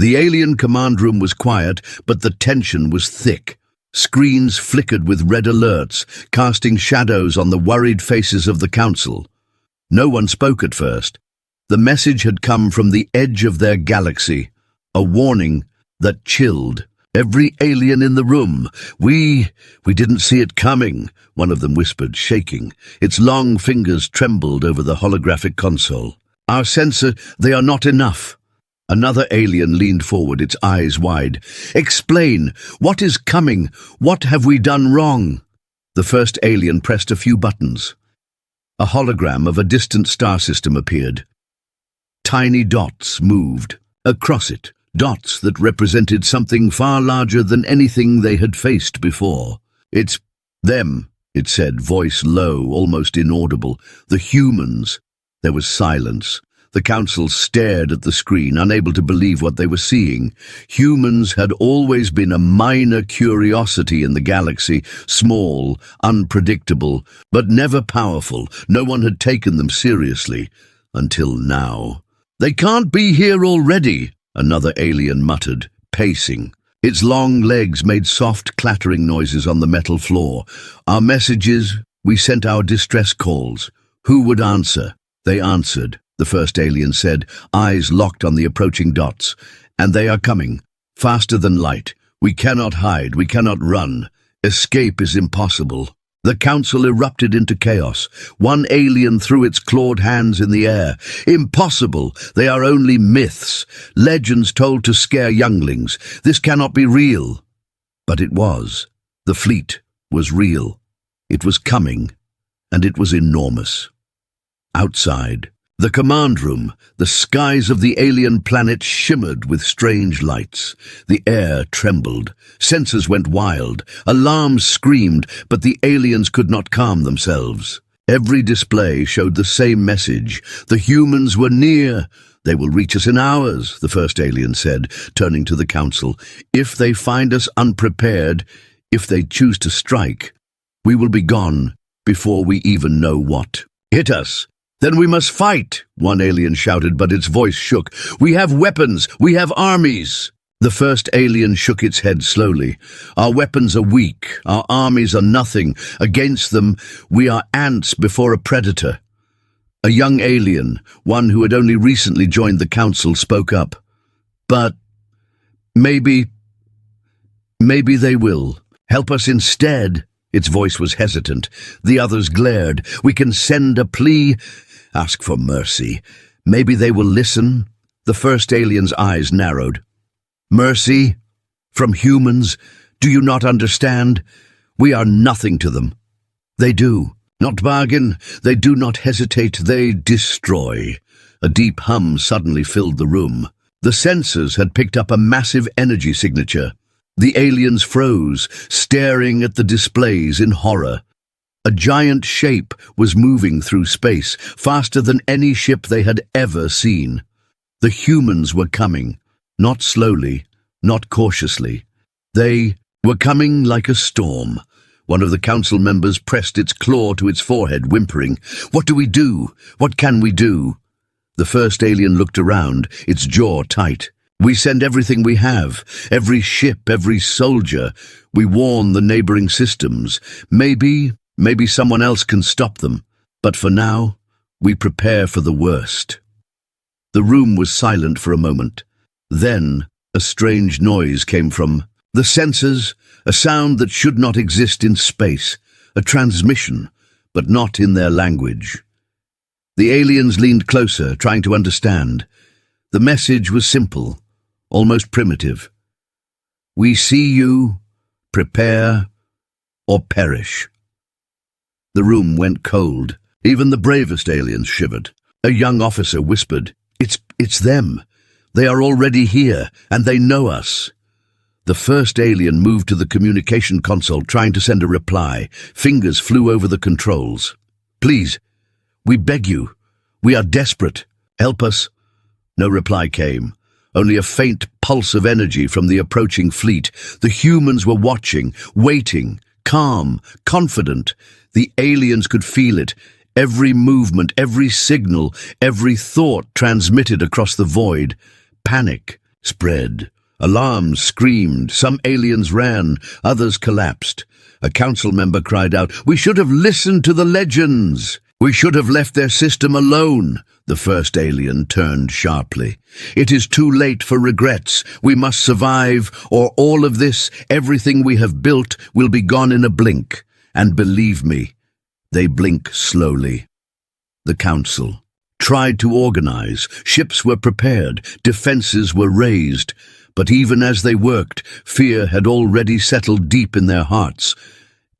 The alien command room was quiet, but the tension was thick. Screens flickered with red alerts, casting shadows on the worried faces of the council. No one spoke at first. The message had come from the edge of their galaxy, a warning that chilled every alien in the room. We didn't see it coming," one of them whispered, shaking. Its long fingers trembled over the holographic console. "Our sensor, they are not enough." Another alien leaned forward, its eyes wide. "Explain, what is coming? What have we done wrong?" The first alien pressed a few buttons. A hologram of a distant star system appeared. Tiny dots moved across it, dots that represented something far larger than anything they had faced before. "It's them," it said, voice low, almost inaudible. "The humans." There was silence. The council stared at the screen, unable to believe what they were seeing. Humans had always been a minor curiosity in the galaxy, small, unpredictable, but never powerful. No one had taken them seriously, until now. "They can't be here already," another alien muttered, pacing. Its long legs made soft clattering noises on the metal floor. "Our messages, we sent our distress calls. Who would answer?" "They answered," the first alien said, eyes locked on the approaching dots. "And they are coming, faster than light. We cannot hide, we cannot run. Escape is impossible." The council erupted into chaos. One alien threw its clawed hands in the air. "Impossible! They are only myths, legends told to scare younglings. This cannot be real." But it was. The fleet was real. It was coming, and it was enormous. Outside, the command room, the skies of the alien planet shimmered with strange lights. The air trembled. Sensors went wild. Alarms screamed, but the aliens could not calm themselves. Every display showed the same message. The humans were near. "They will reach us in hours," the first alien said, turning to the council. "If they find us unprepared, if they choose to strike, we will be gone before we even know what." "Hit us! Then we must fight," one alien shouted, but its voice shook. "We have weapons, we have armies." The first alien shook its head slowly. "Our weapons are weak, our armies are nothing. Against them, we are ants before a predator." A young alien, one who had only recently joined the council, spoke up. "But maybe they will help us instead." Its voice was hesitant. The others glared. "We can send a plea. Ask for mercy. Maybe they will listen." The first alien's eyes narrowed. "Mercy? From humans? Do you not understand? We are nothing to them." "They do. Not bargain. They do not hesitate. They destroy." A deep hum suddenly filled the room. The sensors had picked up a massive energy signature. The aliens froze, staring at the displays in horror. A giant shape was moving through space, faster than any ship they had ever seen. The humans were coming, not slowly, not cautiously. They were coming like a storm. One of the council members pressed its claw to its forehead, whimpering, "What do we do? What can we do?" The first alien looked around, its jaw tight. "We send everything we have, every ship, every soldier. We warn the neighboring systems. Maybe someone else can stop them. But for now, we prepare for the worst." The room was silent for a moment. Then, a strange noise came from the sensors, a sound that should not exist in space, a transmission, but not in their language. The aliens leaned closer, trying to understand. The message was simple, almost primitive. "We see you, prepare, or perish." The room went cold. Even the bravest aliens shivered. A young officer whispered, It's them. They are already here, and they know us." The first alien moved to the communication console, trying to send a reply. Fingers flew over the controls. "Please, we beg you. We are desperate. Help us." No reply came. Only a faint pulse of energy from the approaching fleet. The humans were watching, waiting, calm, confident. The aliens could feel it. Every movement, every signal, every thought transmitted across the void. Panic, spread. Alarms screamed, some aliens ran, others collapsed. A council member cried out, "We should have listened to the legends! We should have left their system alone!" The first alien turned sharply. "It is too late for regrets. We must survive, or all of this, everything we have built, will be gone in a blink. And believe me, they blink slowly." The council tried to organize. Ships were prepared, defenses were raised. But even as they worked, fear had already settled deep in their hearts.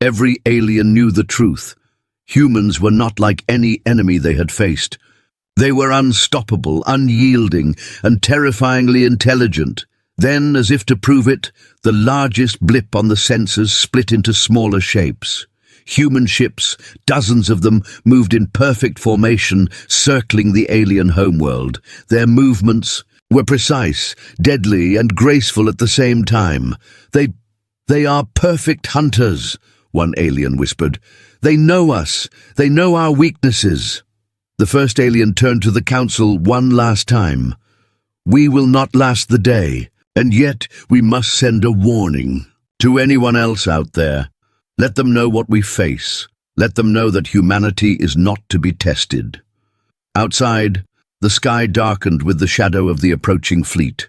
Every alien knew the truth. Humans were not like any enemy they had faced. They were unstoppable, unyielding, and terrifyingly intelligent. Then, as if to prove it, the largest blip on the sensors split into smaller shapes. Human ships, dozens of them, moved in perfect formation, circling the alien homeworld. Their movements were precise, deadly, and graceful at the same time. They are perfect hunters," one alien whispered. "They know us. They know our weaknesses." The first alien turned to the council one last time. "We will not last the day, and yet we must send a warning to anyone else out there. Let them know what we face. Let them know that humanity is not to be tested." Outside, the sky darkened with the shadow of the approaching fleet.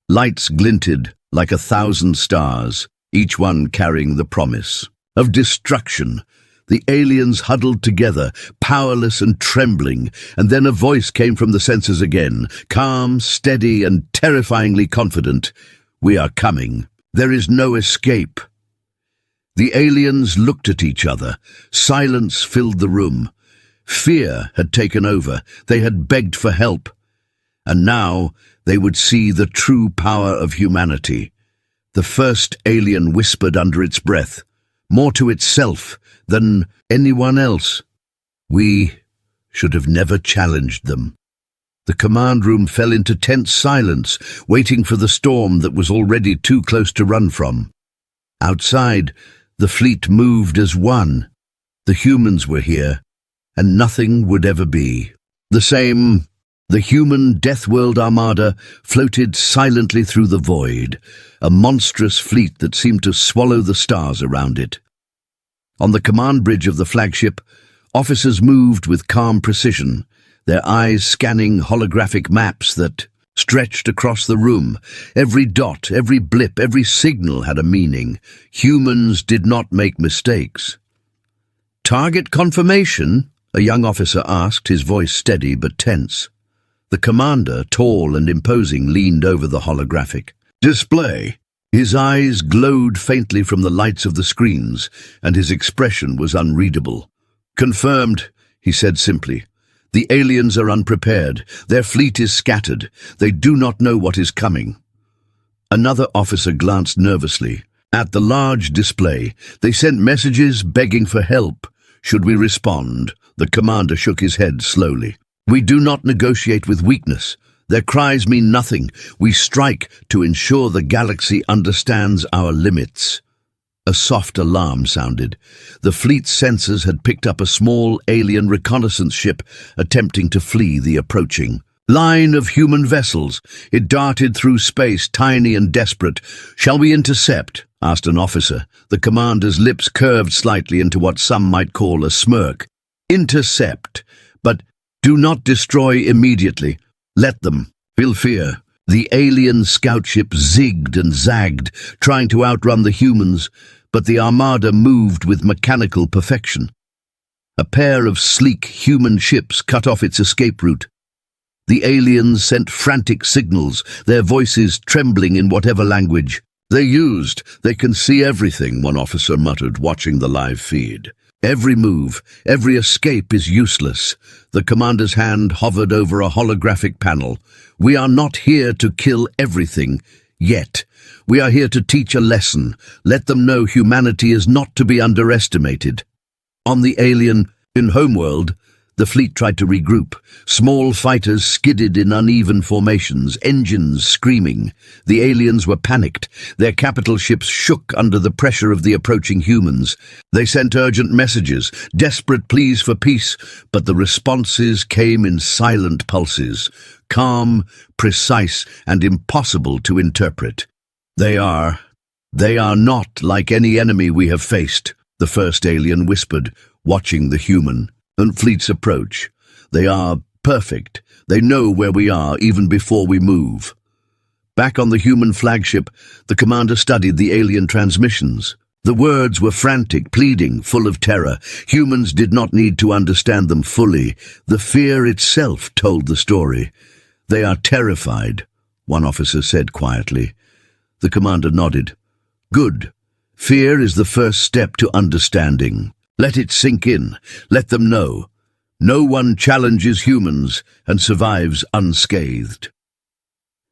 Lights glinted like 1,000 stars, each one carrying the promise of destruction. The aliens huddled together, powerless and trembling, and then a voice came from the sensors again, calm, steady, and terrifyingly confident. "We are coming. There is no escape." The aliens looked at each other. Silence filled the room. Fear had taken over. They had begged for help. And now they would see the true power of humanity. The first alien whispered under its breath, more to itself than anyone else. "We should have never challenged them." The command room fell into tense silence, waiting for the storm that was already too close to run from. Outside, the fleet moved as one. The humans were here, and nothing would ever be the same. The human Deathworld Armada floated silently through the void, a monstrous fleet that seemed to swallow the stars around it. On the command bridge of the flagship, officers moved with calm precision, their eyes scanning holographic maps that stretched across the room. Every dot, every blip, every signal had a meaning. Humans did not make mistakes. "Target confirmation?" a young officer asked, his voice steady but tense. The commander, tall and imposing, leaned over the holographic display. His eyes glowed faintly from the lights of the screens, and his expression was unreadable. "Confirmed," he said simply. "The aliens are unprepared. Their fleet is scattered. They do not know what is coming." Another officer glanced nervously at the large display. "They sent messages begging for help. Should we respond?" The commander shook his head slowly. "We do not negotiate with weakness. Their cries mean nothing. We strike to ensure the galaxy understands our limits." A soft alarm sounded. The fleet's sensors had picked up a small alien reconnaissance ship attempting to flee the approaching line of human vessels. It darted through space, tiny and desperate. "Shall we intercept?" asked an officer. The commander's lips curved slightly into what some might call a smirk. "Intercept, but do not destroy immediately. Let them feel fear." The alien scout ship zigged and zagged, trying to outrun the humans, but the Armada moved with mechanical perfection. A pair of sleek human ships cut off its escape route. The aliens sent frantic signals, their voices trembling in whatever language they used. "They can see everything," one officer muttered, watching the live feed. "Every move, every escape is useless." The commander's hand hovered over a holographic panel. "We are not here to kill everything, yet. We are here to teach a lesson. Let them know humanity is not to be underestimated." On the alien homeworld, the fleet tried to regroup. Small fighters skidded in uneven formations, engines screaming. The aliens were panicked. Their capital ships shook under the pressure of the approaching humans. They sent urgent messages, desperate pleas for peace, but the responses came in silent pulses. calm, precise, and impossible to interpret. They are not like any enemy we have faced, the first alien whispered, watching the human and fleet's approach. They are perfect. They know where we are even before we move. Back on the human flagship, the commander studied the alien transmissions. The words were frantic, pleading, full of terror. Humans did not need to understand them fully. The fear itself told the story. They are terrified, one officer said quietly. The commander nodded. Good. Fear is the first step to understanding. Let it sink in. Let them know. No one challenges humans and survives unscathed.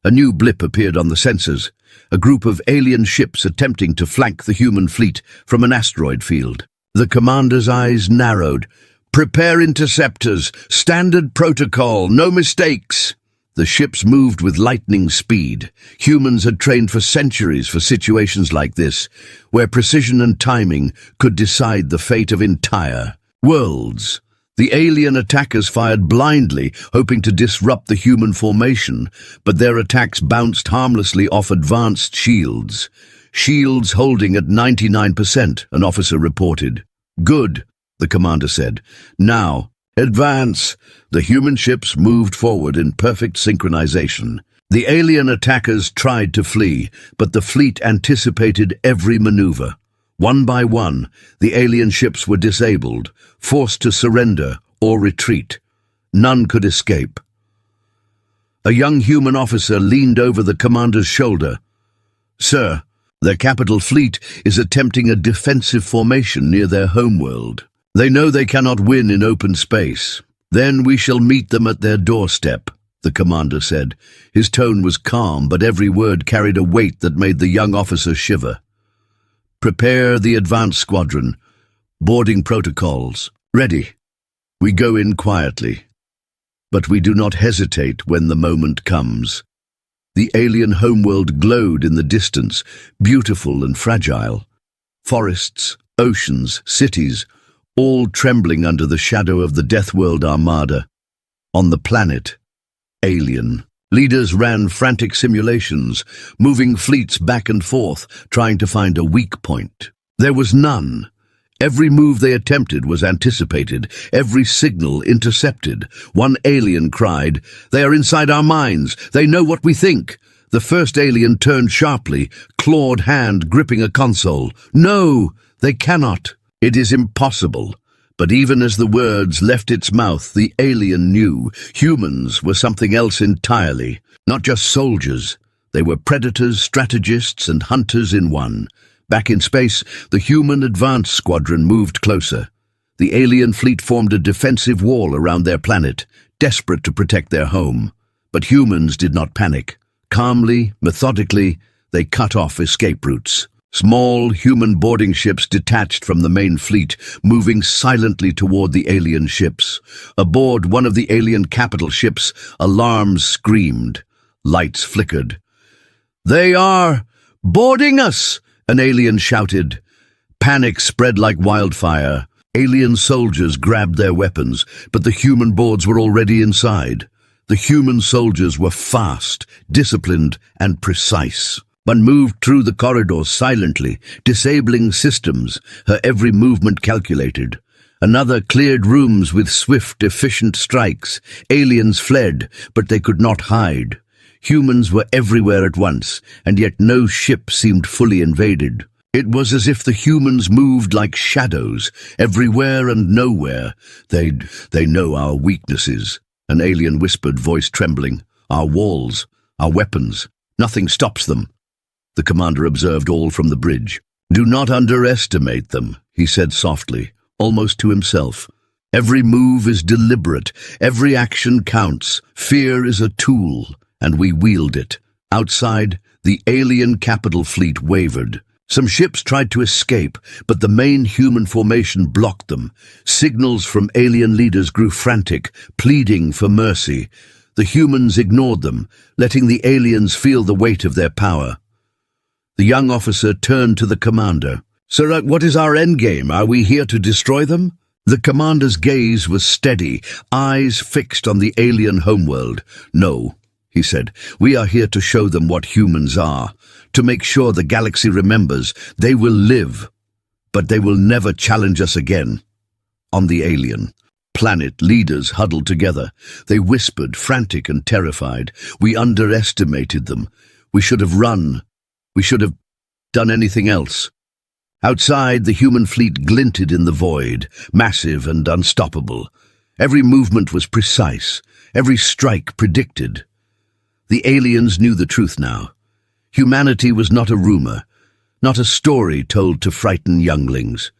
A new blip appeared on the sensors, a group of alien ships attempting to flank the human fleet from an asteroid field. The commander's eyes narrowed. Prepare interceptors, standard protocol, no mistakes. The ships moved with lightning speed. Humans had trained for centuries for situations like this, where precision and timing could decide the fate of entire worlds. The alien attackers fired blindly, hoping to disrupt the human formation, but their attacks bounced harmlessly off advanced shields. Shields holding at 99%, an officer reported. Good, the commander said. Now, advance. The human ships moved forward in perfect synchronization. The alien attackers tried to flee, but the fleet anticipated every maneuver. One by one, the alien ships were disabled, forced to surrender or retreat. None could escape. A young human officer leaned over the commander's shoulder. Sir, their capital fleet is attempting a defensive formation near their homeworld. They know they cannot win in open space. Then we shall meet them at their doorstep, the commander said. His tone was calm, but every word carried a weight that made the young officer shiver. Prepare the advance squadron. Boarding protocols. Ready. We go in quietly. But we do not hesitate when the moment comes. The alien homeworld glowed in the distance, beautiful and fragile. Forests, oceans, cities, all trembling under the shadow of the Deathworld Armada. On the planet, alien. Leaders ran frantic simulations, moving fleets back and forth, trying to find a weak point. There was none. Every move they attempted was anticipated, every signal intercepted. One alien cried, "They are inside our minds. They know what we think." The first alien turned sharply, clawed hand gripping a console. "No, they cannot. It is impossible." But even as the words left its mouth, the alien knew humans were something else entirely. Not just soldiers. They were predators, strategists, and hunters in one. Back in space, the human advance squadron moved closer. The alien fleet formed a defensive wall around their planet, desperate to protect their home. But humans did not panic. Calmly, methodically, they cut off escape routes. Small human boarding ships detached from the main fleet, moving silently toward the alien ships. Aboard one of the alien capital ships, alarms screamed. Lights flickered. "They are boarding us!" an alien shouted. Panic spread like wildfire. Alien soldiers grabbed their weapons, but the human boards were already inside. The human soldiers were fast, disciplined, and precise. One moved through the corridors silently, disabling systems, her every movement calculated. Another cleared rooms with swift, efficient strikes. Aliens fled, but they could not hide. Humans were everywhere at once, and yet no ship seemed fully invaded. It was as if the humans moved like shadows, everywhere and nowhere. They know our weaknesses, an alien whispered, voice trembling. Our walls, our weapons, nothing stops them. The commander observed all from the bridge. "Do not underestimate them," he said softly, almost to himself. "Every move is deliberate. Every action counts. Fear is a tool, and we wield it." Outside, the alien capital fleet wavered. Some ships tried to escape, but the main human formation blocked them. Signals from alien leaders grew frantic, pleading for mercy. The humans ignored them, letting the aliens feel the weight of their power. The young officer turned to the commander. "Sir, what is our endgame? Are we here to destroy them?" The commander's gaze was steady, eyes fixed on the alien homeworld. "No," he said, "we are here to show them what humans are, to make sure the galaxy remembers they will live, but they will never challenge us again." On the alien planet, leaders huddled together. They whispered, frantic and terrified. "We underestimated them. We should have run. We should have done anything else." Outside, the human fleet glinted in the void, massive and unstoppable. Every movement was precise, every strike predicted. The aliens knew the truth now. Humanity was not a rumor, not a story told to frighten younglings.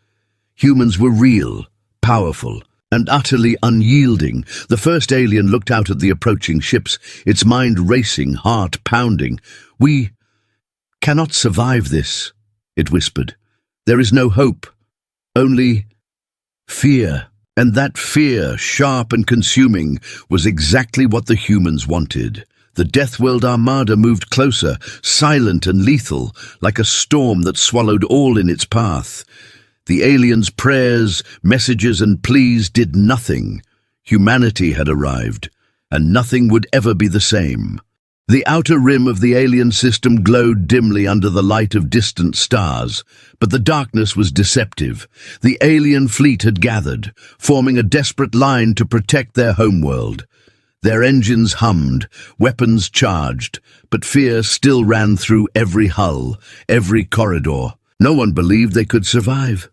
Humans were real, powerful, and utterly unyielding. The first alien looked out at the approaching ships, its mind racing, heart pounding. "We cannot survive this," it whispered. "There is no hope, only fear." And that fear, sharp and consuming, was exactly what the humans wanted. The Deathworld Armada moved closer, silent and lethal, like a storm that swallowed all in its path. The aliens' prayers, messages and pleas did nothing. Humanity had arrived, and nothing would ever be the same. The outer rim of the alien system glowed dimly under the light of distant stars, but the darkness was deceptive. The alien fleet had gathered, forming a desperate line to protect their homeworld. Their engines hummed, weapons charged, but fear still ran through every hull, every corridor. No one believed they could survive.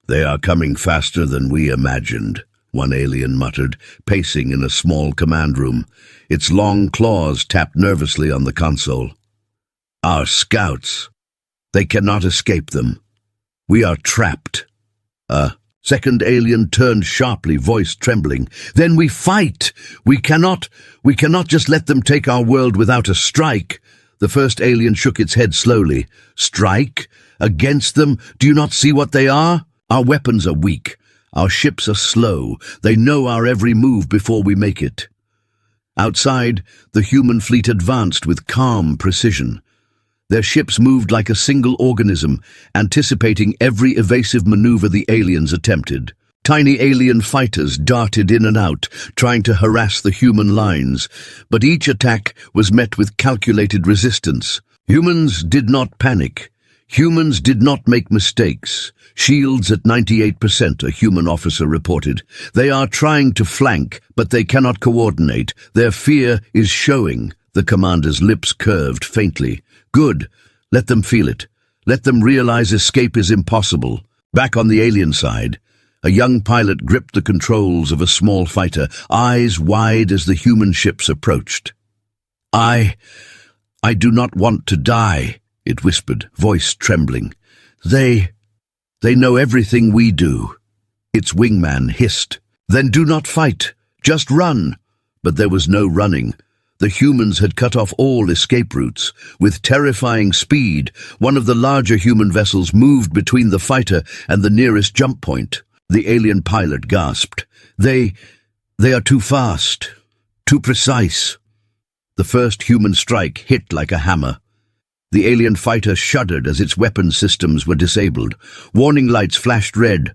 "They are coming faster than we imagined," one alien muttered, pacing in a small command room. Its long claws tapped nervously on the console. "Our scouts. They cannot escape them. We are trapped." A second alien turned sharply, voice trembling. "Then we fight! We cannot just let them take our world without a strike." The first alien shook its head slowly. "Strike? Against them? Do you not see what they are? Our weapons are weak. Our ships are slow. They know our every move before we make it." Outside, the human fleet advanced with calm precision. Their ships moved like a single organism, anticipating every evasive maneuver the aliens attempted. Tiny alien fighters darted in and out, trying to harass the human lines, but each attack was met with calculated resistance. Humans did not panic. Humans did not make mistakes. "Shields at 98%, a human officer reported. "They are trying to flank, but they cannot coordinate. Their fear is showing." The commander's lips curved faintly. "Good. Let them feel it. Let them realize escape is impossible." Back on the alien side, a young pilot gripped the controls of a small fighter, eyes wide as the human ships approached. I do not want to die," it whispered, voice trembling. They know everything we do." Its wingman hissed. "Then do not fight. Just run." But there was no running. The humans had cut off all escape routes. With terrifying speed, one of the larger human vessels moved between the fighter and the nearest jump point. The alien pilot gasped. They are too fast, too precise." The first human strike hit like a hammer. The alien fighter shuddered as its weapon systems were disabled. Warning lights flashed red.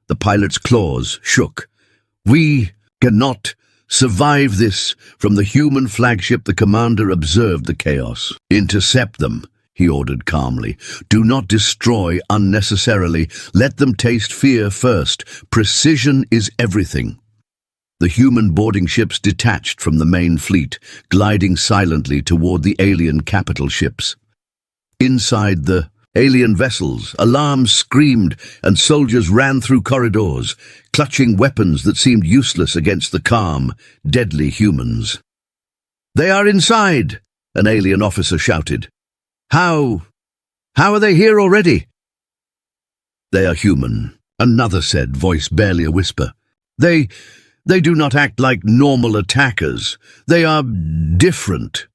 The pilot's claws shook. "We cannot survive this." From the human flagship, the commander observed the chaos. "Intercept them," he ordered calmly. "Do not destroy unnecessarily. Let them taste fear first. Precision is everything." The human boarding ships detached from the main fleet, gliding silently toward the alien capital ships. Inside the alien vessels, alarms screamed and soldiers ran through corridors, clutching weapons that seemed useless against the calm, deadly humans. "They are inside!" an alien officer shouted. How are they here already?" "They are human," another said, voice barely a whisper. They do not act like normal attackers. They are different."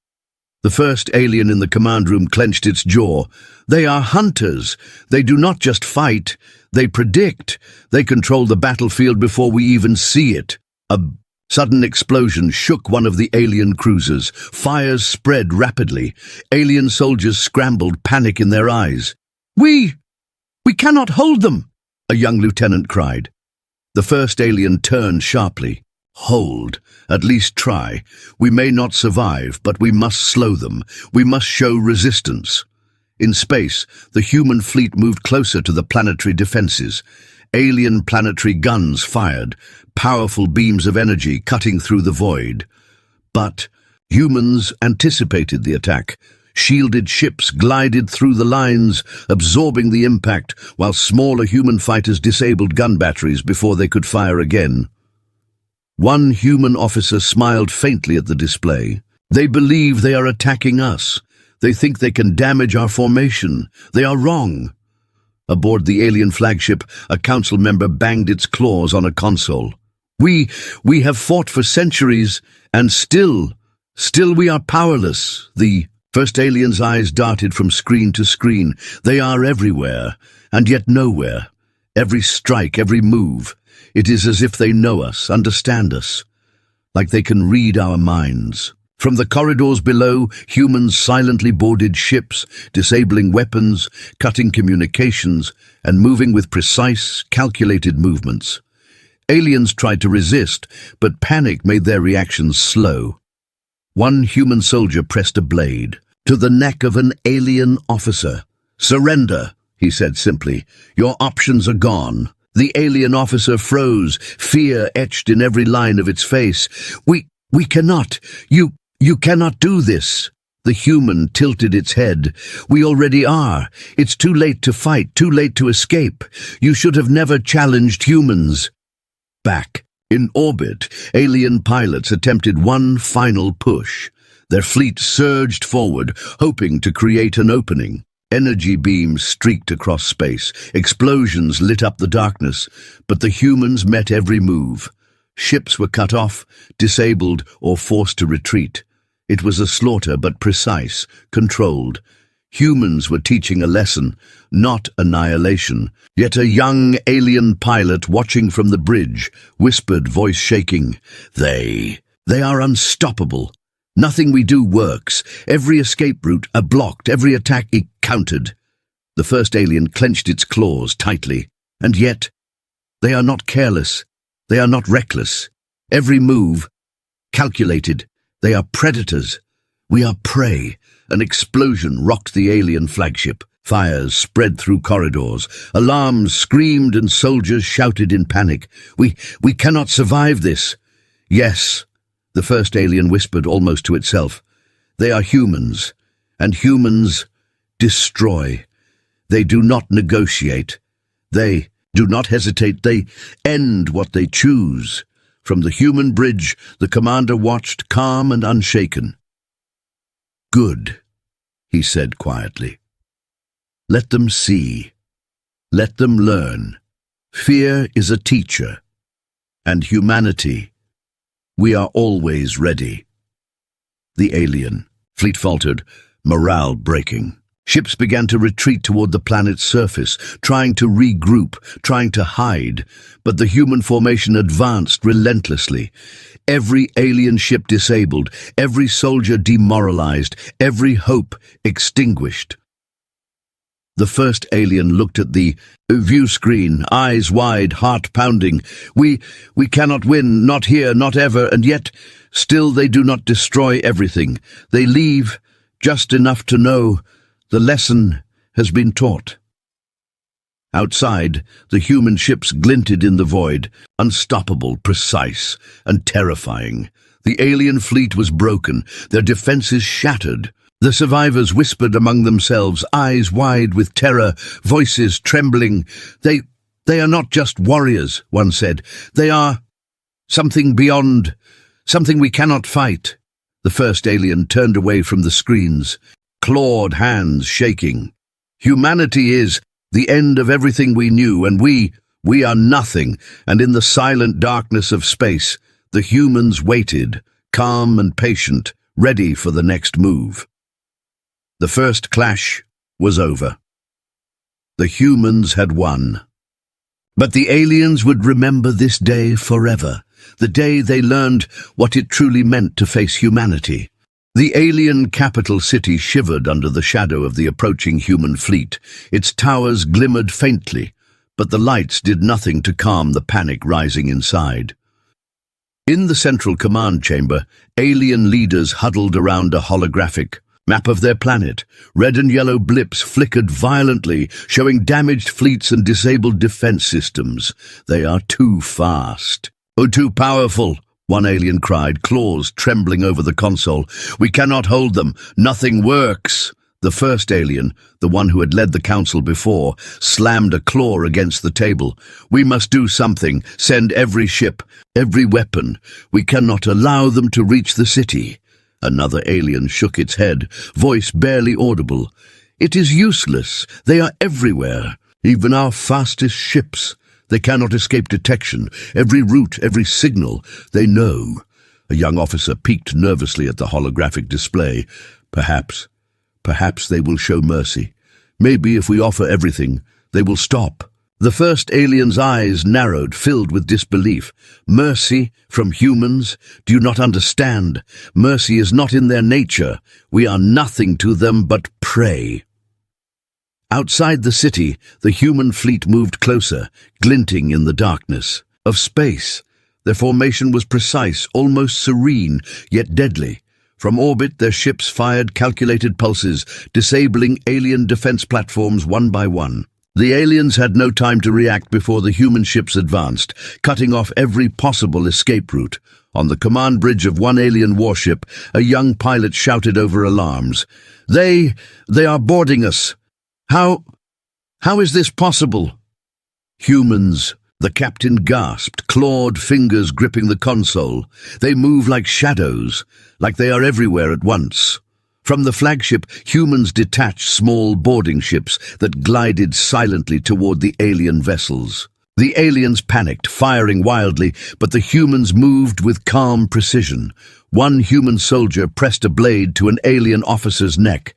The first alien in the command room clenched its jaw. "They are hunters. They do not just fight. They predict. They control the battlefield before we even see it." A sudden explosion shook one of the alien cruisers. Fires spread rapidly. Alien soldiers scrambled, panic in their eyes. We cannot hold them," a young lieutenant cried. The first alien turned sharply. Hold. At least try. We may not survive, but we must slow them. We must show resistance. In space, the human fleet moved closer to the planetary defenses. Alien planetary guns fired, powerful beams of energy cutting through the void. But humans anticipated the attack. Shielded ships glided through the lines, absorbing the impact, while smaller human fighters disabled gun batteries before they could fire again. One human officer smiled faintly at the display. They believe they are attacking us. They think they can damage our formation. They are wrong. Aboard the alien flagship, a council member banged its claws on a console. We have fought for centuries, and still we are powerless. The first alien's eyes darted from screen to screen. They are everywhere, and yet nowhere. Every strike, every move. It is as if they know us, understand us, like they can read our minds. From the corridors below, humans silently boarded ships, disabling weapons, cutting communications, and moving with precise, calculated movements. Aliens tried to resist, but panic made their reactions slow. One human soldier pressed a blade to the neck of an alien officer. "Surrender," he said simply. "Your options are gone." The alien officer froze, fear etched in every line of its face. We cannot. You cannot do this." The human tilted its head. "We already are. It's too late to fight, too late to escape. You should have never challenged humans." Back in orbit, alien pilots attempted one final push. Their fleet surged forward, hoping to create an opening. Energy beams streaked across space. Explosions lit up the darkness, but the humans met every move. Ships were cut off, disabled, or forced to retreat. It was a slaughter, but precise, controlled. Humans were teaching a lesson, not annihilation. Yet a young alien pilot watching from the bridge whispered, voice shaking, They are unstoppable. Nothing we do works. Every escape route are blocked, every attack countered." The first alien clenched its claws tightly. And yet, they are not careless. They are not reckless. Every move, calculated. They are predators. We are prey. An explosion rocked the alien flagship. Fires spread through corridors. Alarms screamed and soldiers shouted in panic. We cannot survive this." "Yes," the first alien whispered almost to itself. "They are humans, and humans destroy. They do not negotiate. They do not hesitate. They end what they choose." From the human bridge, the commander watched, calm and unshaken. "Good," he said quietly. "Let them see. Let them learn. Fear is a teacher. And humanity, we are always ready." The alien fleet faltered, morale breaking. Ships began to retreat toward the planet's surface, trying to regroup, trying to hide, but the human formation advanced relentlessly. Every alien ship disabled, every soldier demoralized, every hope extinguished. The first alien looked at the view screen, eyes wide, heart pounding. We cannot win, not here, not ever, and yet still they do not destroy everything. They leave just enough to know the lesson has been taught. Outside, the human ships glinted in the void, unstoppable, precise, and terrifying. The alien fleet was broken, their defenses shattered. The survivors whispered among themselves, eyes wide with terror, voices trembling. They are not just warriors," one said. "They are something beyond, something we cannot fight." The first alien turned away from the screens, clawed hands shaking. "Humanity is the end of everything we knew, and we are nothing." And in the silent darkness of space, the humans waited, calm and patient, ready for the next move. The first clash was over. The humans had won. But the aliens would remember this day forever, the day they learned what it truly meant to face humanity. The alien capital city shivered under the shadow of the approaching human fleet. Its towers glimmered faintly, but the lights did nothing to calm the panic rising inside. In the central command chamber, alien leaders huddled around a holographic map of their planet. Red and yellow blips flickered violently, showing damaged fleets and disabled defense systems. They are too fast. Oh, too powerful, one alien cried, claws trembling over the console. We cannot hold them. Nothing works. The first alien, the one who had led the council before, slammed a claw against the table. We must do something. Send every ship, every weapon. We cannot allow them to reach the city. Another alien shook its head, voice barely audible. It is useless. They are everywhere. Even our fastest ships. They cannot escape detection. Every route, every signal, they know. A young officer peeked nervously at the holographic display. Perhaps they will show mercy. Maybe if we offer everything, they will stop. The first alien's eyes narrowed, filled with disbelief. Mercy from humans? Do you not understand? Mercy is not in their nature. We are nothing to them but prey. Outside the city, the human fleet moved closer, glinting in the darkness of space. Their formation was precise, almost serene, yet deadly. From orbit, their ships fired calculated pulses, disabling alien defense platforms one by one. The aliens had no time to react before the human ships advanced, cutting off every possible escape route. On the command bridge of one alien warship, a young pilot shouted over alarms. They are boarding us. How is this possible? Humans, the captain gasped, clawed fingers gripping the console. They move like shadows, like they are everywhere at once. From the flagship, humans detached small boarding ships that glided silently toward the alien vessels. The aliens panicked, firing wildly, but the humans moved with calm precision. One human soldier pressed a blade to an alien officer's neck.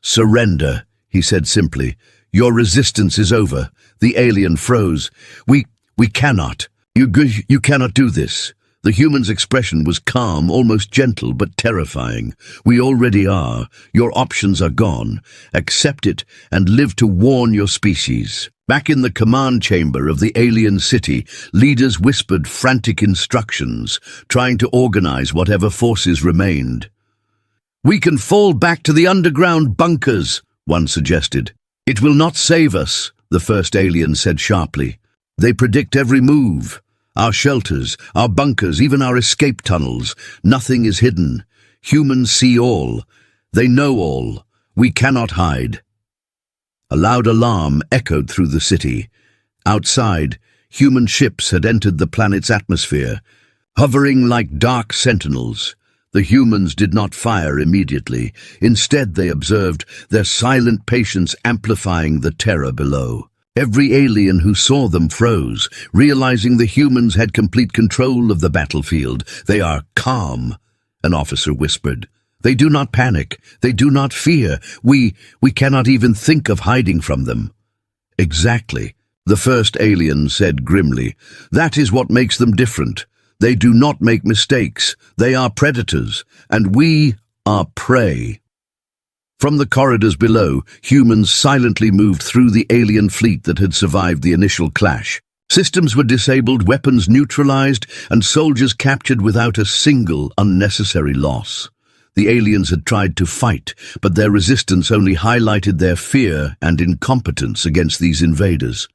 Surrender, he said simply. Your resistance is over. The alien froze. We cannot. You cannot do this. The human's expression was calm, almost gentle, but terrifying. We already are. Your options are gone. Accept it and live to warn your species. Back in the command chamber of the alien city, leaders whispered frantic instructions, trying to organize whatever forces remained. We can fall back to the underground bunkers, one suggested. It will not save us, the first alien said sharply. They predict every move. Our shelters, our bunkers, even our escape tunnels. Nothing is hidden. Humans see all. They know all. We cannot hide. A loud alarm echoed through the city. Outside, human ships had entered the planet's atmosphere, hovering like dark sentinels. The humans did not fire immediately. Instead, they observed, their silent patience amplifying the terror below. Every alien who saw them froze, realizing the humans had complete control of the battlefield. They are calm, an officer whispered. They do not panic. They do not fear. We cannot even think of hiding from them. Exactly, the first alien said grimly. That is what makes them different. They do not make mistakes. They are predators, and we are prey. From the corridors below, humans silently moved through the alien fleet that had survived the initial clash. Systems were disabled, weapons neutralized, and soldiers captured without a single unnecessary loss. The aliens had tried to fight, but their resistance only highlighted their fear and incompetence against these invaders.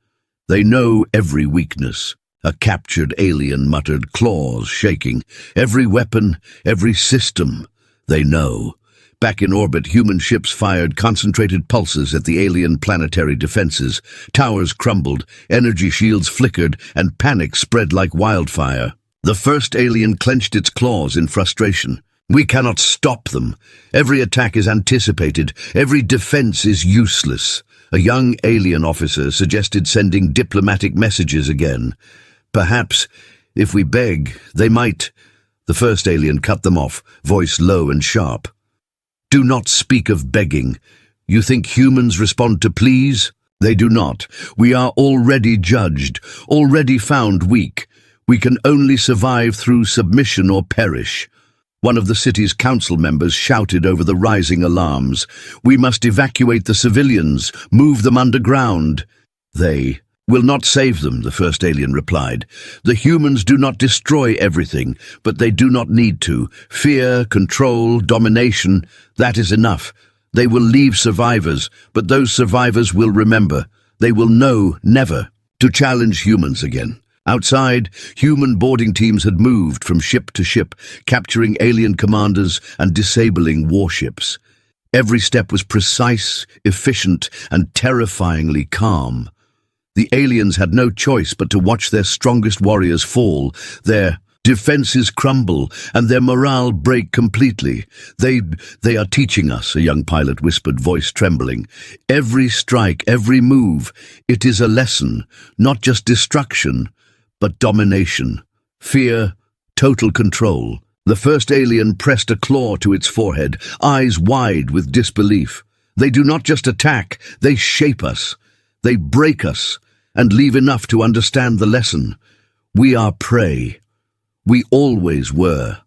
They know every weakness. A captured alien muttered, claws shaking. Every weapon, every system, they know. Back in orbit, human ships fired concentrated pulses at the alien planetary defenses. Towers crumbled, energy shields flickered, and panic spread like wildfire. The first alien clenched its claws in frustration. We cannot stop them. Every attack is anticipated. Every defense is useless. A young alien officer suggested sending diplomatic messages again. Perhaps, if we beg, they might. The first alien cut them off, voice low and sharp. Do not speak of begging. You think humans respond to pleas? They do not. We are already judged, already found weak. We can only survive through submission or perish. One of the city's council members shouted over the rising alarms. We must evacuate the civilians, move them underground. They "Will not save them," the first alien replied. "The humans do not destroy everything, but they do not need to. Fear, control, domination, that is enough. They will leave survivors, but those survivors will remember. They will know never to challenge humans again." Outside, human boarding teams had moved from ship to ship, capturing alien commanders and disabling warships. Every step was precise, efficient, and terrifyingly calm. The aliens had no choice but to watch their strongest warriors fall, their defenses crumble, and their morale break completely. They are teaching us," a young pilot whispered, voice trembling. "Every strike, every move, it is a lesson, not just destruction, but domination, fear, total control." The first alien pressed a claw to its forehead, eyes wide with disbelief. "They do not just attack, they shape us. They break us, and leave enough to understand the lesson. We are prey. We always were."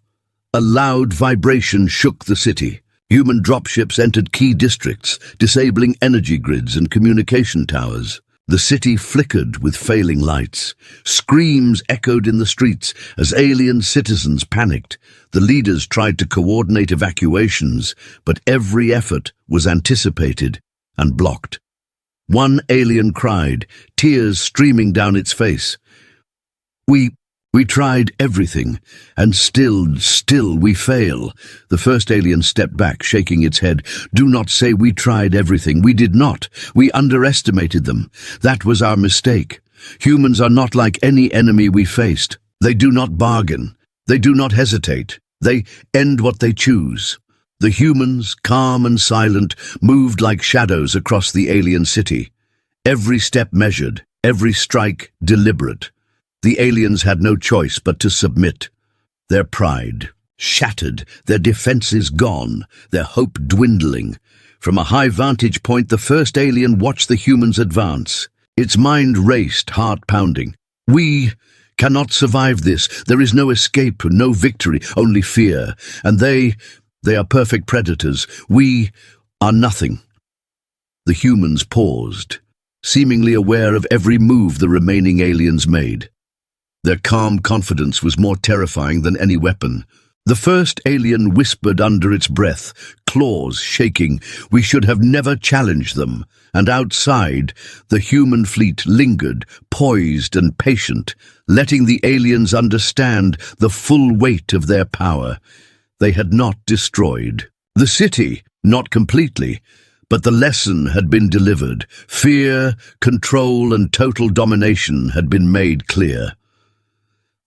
A loud vibration shook the city. Human dropships entered key districts, disabling energy grids and communication towers. The city flickered with failing lights. Screams echoed in the streets as alien citizens panicked. The leaders tried to coordinate evacuations, but every effort was anticipated and blocked. One alien cried, tears streaming down its face. We tried everything, and still we fail." The first alien stepped back, shaking its head. "Do not say we tried everything. We did not. We underestimated them. That was our mistake. Humans are not like any enemy we faced. They do not bargain. They do not hesitate. They end what they choose." The humans, calm and silent, moved like shadows across the alien city. Every step measured, every strike deliberate. The aliens had no choice but to submit. Their pride shattered, their defenses gone, their hope dwindling. From a high vantage point, the first alien watched the humans advance. Its mind raced, heart pounding. "We cannot survive this. There is no escape, no victory, only fear. And they are perfect predators. We are nothing." The humans paused, seemingly aware of every move the remaining aliens made. Their calm confidence was more terrifying than any weapon. The first alien whispered under its breath, claws shaking, "We should have never challenged them." And outside, the human fleet lingered, poised and patient, letting the aliens understand the full weight of their power. They had not destroyed the city, not completely, but the lesson had been delivered. Fear, control, and total domination had been made clear.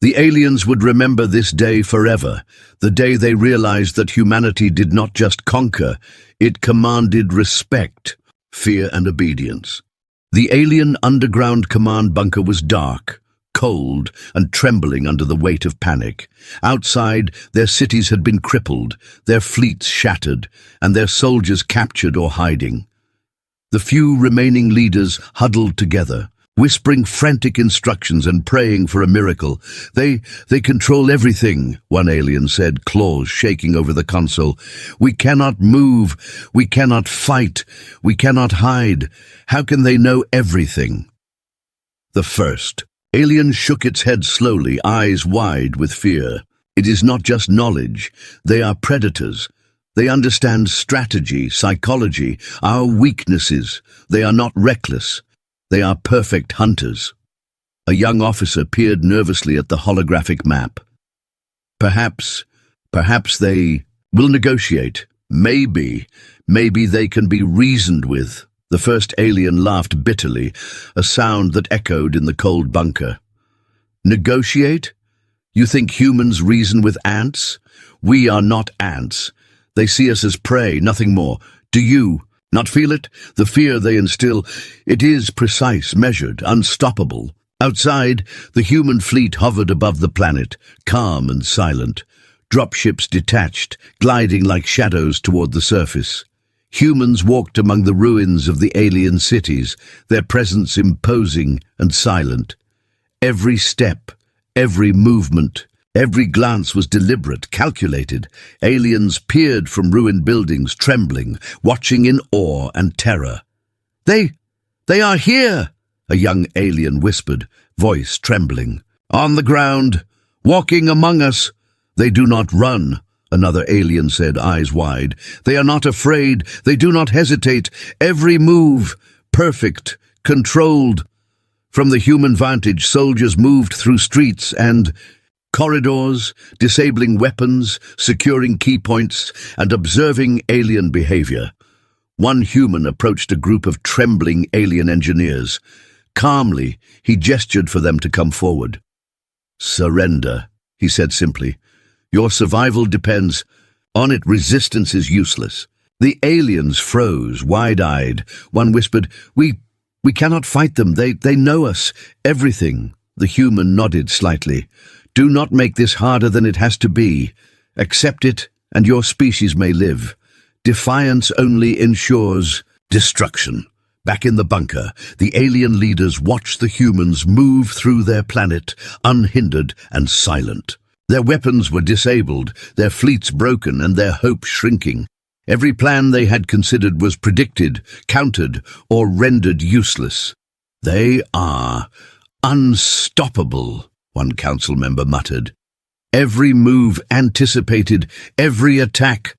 The aliens would remember this day forever, the day they realized that humanity did not just conquer, it commanded respect, fear, and obedience. The alien underground command bunker was dark, cold, and trembling under the weight of panic. Outside, their cities had been crippled, their fleets shattered, and their soldiers captured or hiding. The few remaining leaders huddled together, whispering frantic instructions and praying for a miracle. They control everything," one alien said, claws shaking over the console. "We cannot move, we cannot fight, we cannot hide. How can they know everything?" The first alien shook its head slowly, eyes wide with fear. "It is not just knowledge. They are predators. They understand strategy, psychology, our weaknesses. They are not reckless. They are perfect hunters." A young officer peered nervously at the holographic map. Perhaps they will negotiate. Maybe they can be reasoned with." The first alien laughed bitterly, a sound that echoed in the cold bunker. "Negotiate? You think humans reason with ants? We are not ants. They see us as prey, nothing more. Do you not feel it? The fear they instill, it is precise, measured, unstoppable." Outside, the human fleet hovered above the planet, calm and silent. Dropships detached, gliding like shadows toward the surface. Humans walked among the ruins of the alien cities, their presence imposing and silent. Every step, every movement, every glance was deliberate, calculated. Aliens peered from ruined buildings, trembling, watching in awe and terror. They are here!" a young alien whispered, voice trembling. "On the ground, walking among us. They do not run," another alien said, eyes wide. "They are not afraid. They do not hesitate. Every move, perfect, controlled." From the human vantage, soldiers moved through streets and corridors, disabling weapons, securing key points, and observing alien behavior. One human approached a group of trembling alien engineers. Calmly, he gestured for them to come forward. "Surrender," he said simply. "Your survival depends on it. Resistance is useless." The aliens froze, wide-eyed. One whispered, We cannot fight them. They know us. Everything." The human nodded slightly. "Do not make this harder than it has to be. Accept it, and your species may live. Defiance only ensures destruction." Back in the bunker, the alien leaders watched the humans move through their planet, unhindered and silent. Their weapons were disabled, their fleets broken, and their hopes shrinking. Every plan they had considered was predicted, countered, or rendered useless. "They are unstoppable," one council member muttered. Every move anticipated, every attack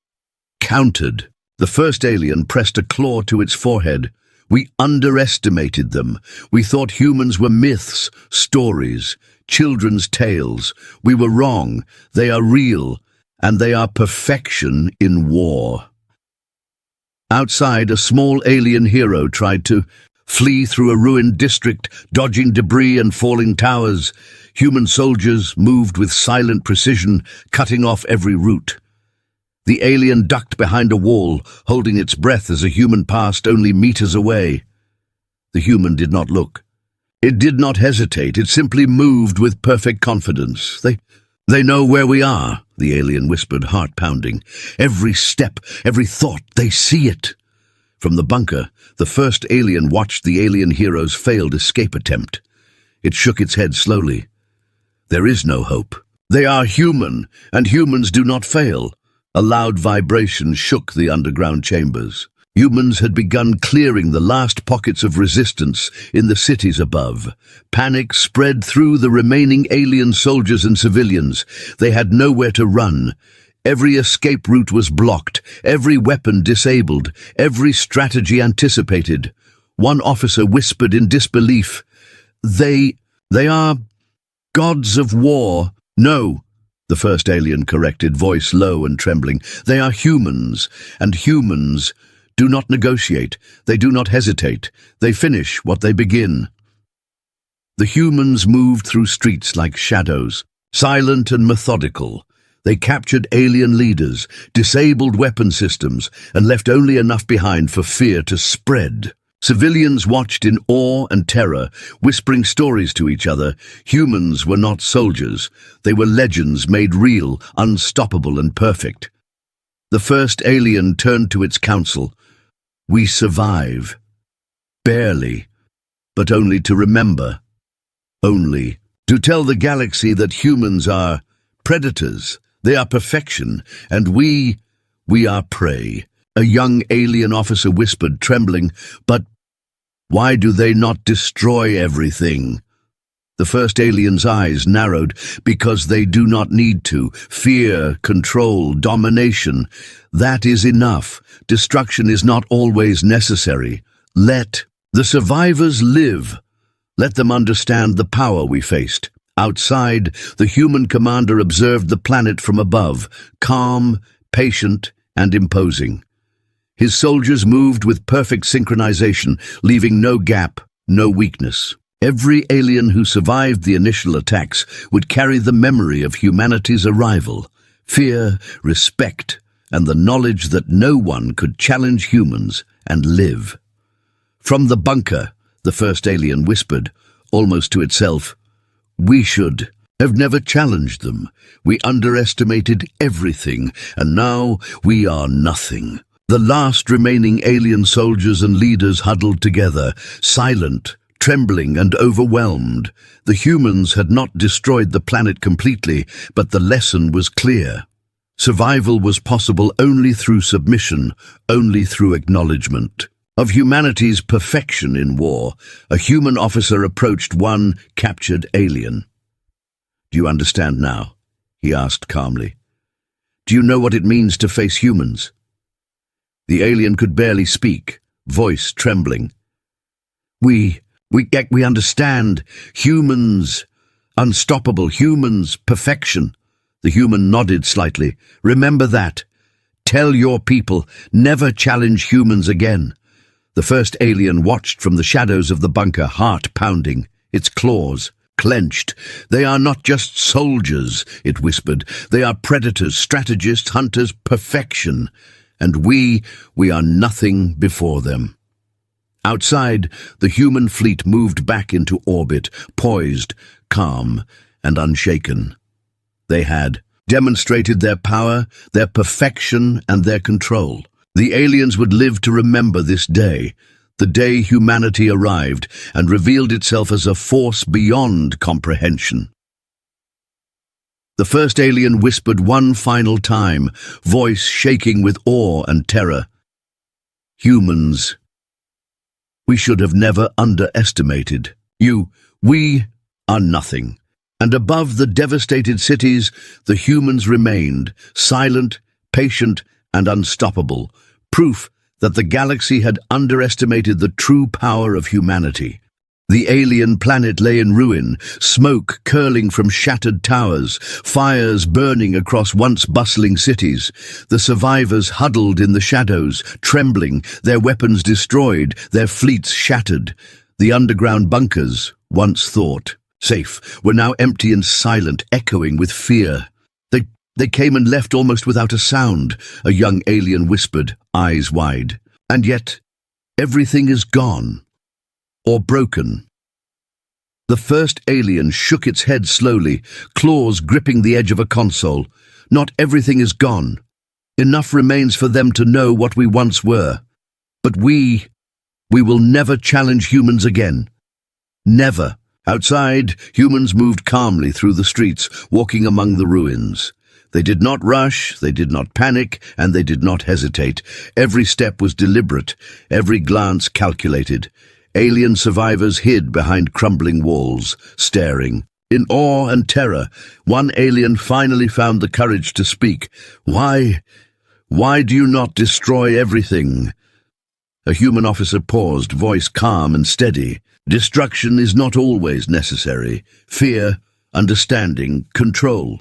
countered. The first alien pressed a claw to its forehead. "We underestimated them. We thought humans were myths, stories, children's tales. We were wrong. They are real, and they are perfection in war." Outside, a small alien hero tried to flee through a ruined district, dodging debris and falling towers. Human soldiers moved with silent precision, cutting off every route. The alien ducked behind a wall, holding its breath as a human passed only meters away. The human did not look. It did not hesitate. It simply moved with perfect confidence. They know where we are," the alien whispered, heart pounding. "Every step, every thought, they see it." From the bunker, the first alien watched the alien hero's failed escape attempt. It shook its head slowly. "There is no hope. They are human, and humans do not fail." A loud vibration shook the underground chambers. Humans had begun clearing the last pockets of resistance in the cities above. Panic spread through the remaining alien soldiers and civilians. They had nowhere to run. Every escape route was blocked, every weapon disabled, every strategy anticipated. One officer whispered in disbelief, They are gods of war." "No," the first alien corrected, voice low and trembling. "They are humans, and humans do not negotiate. They do not hesitate. They finish what they begin." The humans moved through streets like shadows, silent and methodical. They captured alien leaders, disabled weapon systems, and left only enough behind for fear to spread. Civilians watched in awe and terror, whispering stories to each other. Humans were not soldiers. They were legends made real, unstoppable and perfect. The first alien turned to its council. "We survive. Barely. But only to remember. Only to tell the galaxy that humans are predators. They are perfection, and we are prey." A young alien officer whispered, trembling, "But why do they not destroy everything?" The first alien's eyes narrowed. "Because they do not need to. Fear, control, domination. That is enough. Destruction is not always necessary. Let the survivors live. Let them understand the power we faced." Outside, the human commander observed the planet from above, calm, patient, and imposing. His soldiers moved with perfect synchronization, leaving no gap, no weakness. Every alien who survived the initial attacks would carry the memory of humanity's arrival, fear, respect, and the knowledge that no one could challenge humans and live. From the bunker, the first alien whispered, almost to itself, "We should have never challenged them. We underestimated everything, and now we are nothing." The last remaining alien soldiers and leaders huddled together, silent, trembling and overwhelmed. The humans had not destroyed the planet completely, but the lesson was clear. Survival was possible only through submission, only through acknowledgement. Of humanity's perfection in war, a human officer approached one captured alien. "Do you understand now?" he asked calmly. "Do you know what it means to face humans?" The alien could barely speak, voice trembling. We understand. Humans. Unstoppable humans. Perfection." The human nodded slightly. "Remember that. Tell your people, never challenge humans again." The first alien watched from the shadows of the bunker, heart pounding, its claws clenched. "They are not just soldiers," it whispered. "They are predators, strategists, hunters, perfection. And we are nothing before them." Outside, the human fleet moved back into orbit, poised, calm, and unshaken. They had demonstrated their power, their perfection, and their control. The aliens would live to remember this day, the day humanity arrived and revealed itself as a force beyond comprehension. The first alien whispered one final time, voice shaking with awe and terror. "Humans. We should have never underestimated you. We are nothing." And above the devastated cities, the humans remained, silent, patient, and unstoppable, proof that the galaxy had underestimated the true power of humanity. The alien planet lay in ruin, smoke curling from shattered towers, fires burning across once bustling cities. The survivors huddled in the shadows, trembling, their weapons destroyed, their fleets shattered. The underground bunkers, once thought safe, were now empty and silent, echoing with fear. They came and left almost without a sound, a young alien whispered, eyes wide. "And yet, everything is gone. Or broken." The first alien shook its head slowly, claws gripping the edge of a console. "Not everything is gone. Enough remains for them to know what we once were. But we will never challenge humans again. Never." Outside, humans moved calmly through the streets, walking among the ruins. They did not rush, they did not panic, and they did not hesitate. Every step was deliberate, every glance calculated. Alien survivors hid behind crumbling walls, staring. In awe and terror, one alien finally found the courage to speak. Why do you not destroy everything?" A human officer paused, voice calm and steady. "Destruction is not always necessary. Fear, understanding, control.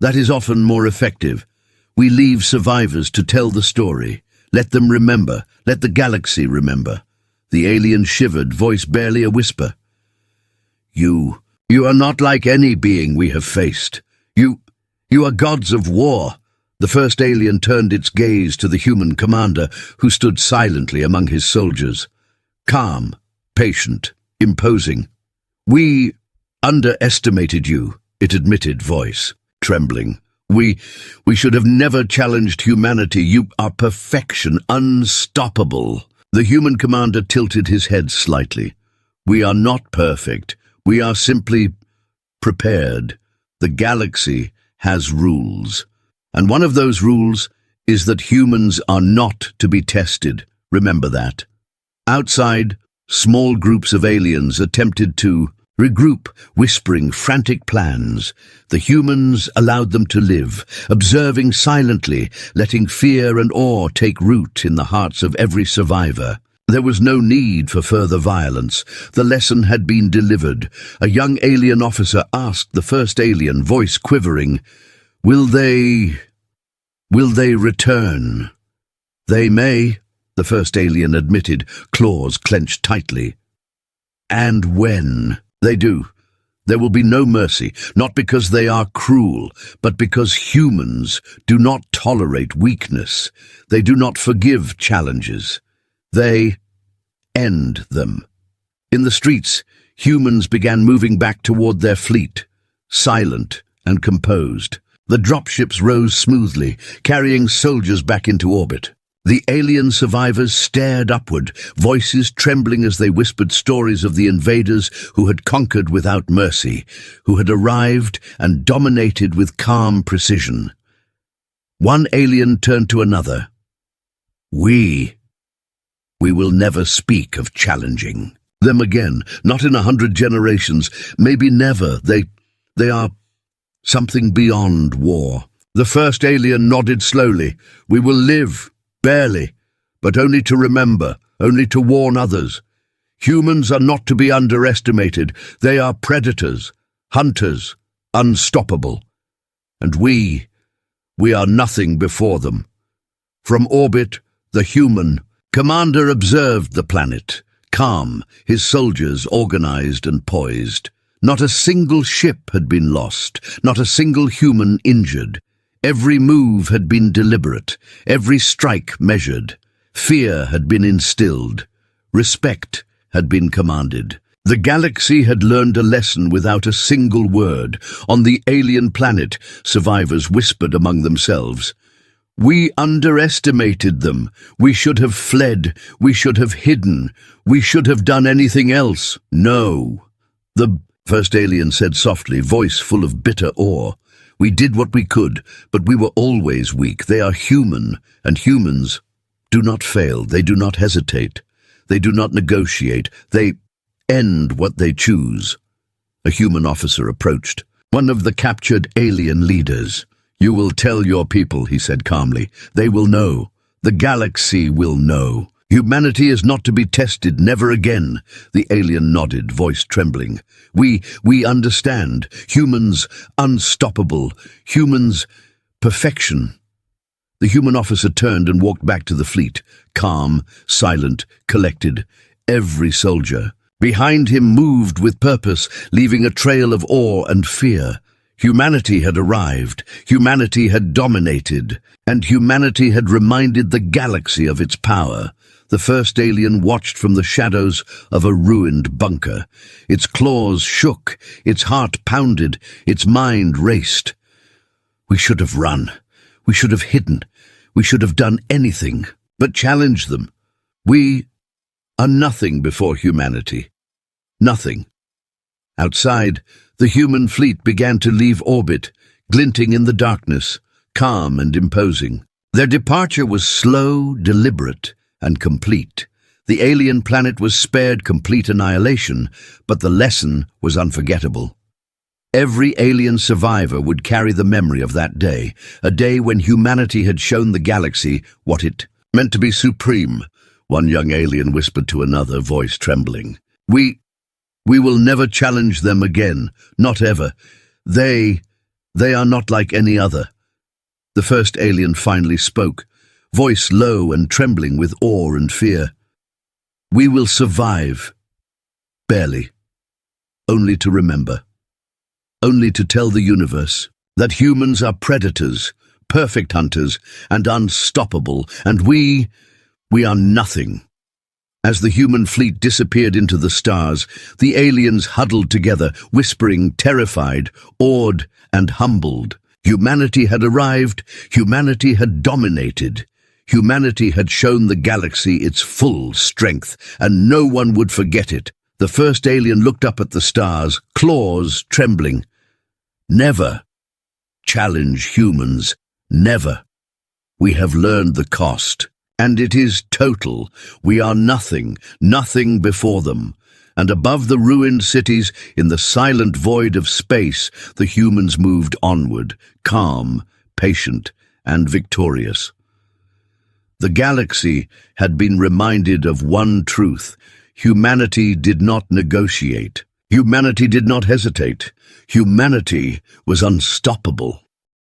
That is often more effective. We leave survivors to tell the story. Let them remember. Let the galaxy remember." The alien shivered, voice barely a whisper. You are not like any being we have faced. You are gods of war." The first alien turned its gaze to the human commander, who stood silently among his soldiers. Calm, patient, imposing. "We underestimated you," it admitted, voice trembling. We should have never challenged humanity. You are perfection, unstoppable." The human commander tilted his head slightly. "We are not perfect. We are simply prepared. The galaxy has rules. And one of those rules is that humans are not to be tested. Remember that." Outside, small groups of aliens attempted to regroup, whispering frantic plans. The humans allowed them to live, observing silently, letting fear and awe take root in the hearts of every survivor. There was no need for further violence. The lesson had been delivered. A young alien officer asked the first alien, voice quivering, Will they return?" "They may," the first alien admitted, claws clenched tightly. "And when they do, there will be no mercy, not because they are cruel, but because humans do not tolerate weakness. They do not forgive challenges. They end them." In the streets, humans began moving back toward their fleet, silent and composed. The dropships rose smoothly, carrying soldiers back into orbit. The alien survivors stared upward, voices trembling as they whispered stories of the invaders who had conquered without mercy, who had arrived and dominated with calm precision. One alien turned to another. We We will never speak of challenging them again, not in 100 generations, maybe never. They are something beyond war. The first alien nodded slowly. We will live, barely, but only to remember, only to warn others. Humans are not to be underestimated. They are predators, hunters, unstoppable. And we are nothing before them. From orbit, the human commander observed the planet, calm, his soldiers organized and poised. Not a single ship had been lost, not a single human injured. Every move had been deliberate, every strike measured. Fear had been instilled, respect had been commanded. The galaxy had learned a lesson without a single word. On the alien planet, survivors whispered among themselves. We underestimated them. We should have fled. We should have hidden. We should have done anything else. No. The first alien said softly, voice full of bitter awe. We did what we could, but we were always weak. They are human, and humans do not fail. They do not hesitate. They do not negotiate. They end what they choose. A human officer approached, one of the captured alien leaders. You will tell your people, he said calmly. They will know. The galaxy will know. Humanity is not to be tested, never again. The alien nodded, voice trembling. We understand. Humans, unstoppable. Humans, perfection. The human officer turned and walked back to the fleet, calm, silent, collected. Every soldier behind him moved with purpose, leaving a trail of awe and fear. Humanity had arrived, humanity had dominated, and humanity had reminded the galaxy of its power. The first alien watched from the shadows of a ruined bunker. Its claws shook, its heart pounded, its mind raced. We should have run. We should have hidden. We should have done anything but challenge them. We are nothing before humanity. Nothing. Outside, the human fleet began to leave orbit, glinting in the darkness, calm and imposing. Their departure was slow, deliberate, and complete. The alien planet was spared complete annihilation, but the lesson was unforgettable. Every alien survivor would carry the memory of that day, a day when humanity had shown the galaxy what it meant to be supreme. One young alien whispered to another, voice trembling. We will never challenge them again, not ever. They are not like any other. The first alien finally spoke, voice low and trembling with awe and fear. We will survive. Barely. Only to remember. Only to tell the universe that humans are predators, perfect hunters, and unstoppable, and we are nothing. As the human fleet disappeared into the stars, the aliens huddled together, whispering, terrified, awed, and humbled. Humanity had arrived, humanity had dominated. Humanity had shown the galaxy its full strength, and no one would forget it. The first alien looked up at the stars, claws trembling. Never challenge humans, never. We have learned the cost. And it is total. We are nothing, nothing before them. And above the ruined cities, in the silent void of space, the humans moved onward, calm, patient, and victorious. The galaxy had been reminded of one truth. Humanity did not negotiate. Humanity did not hesitate. Humanity was unstoppable.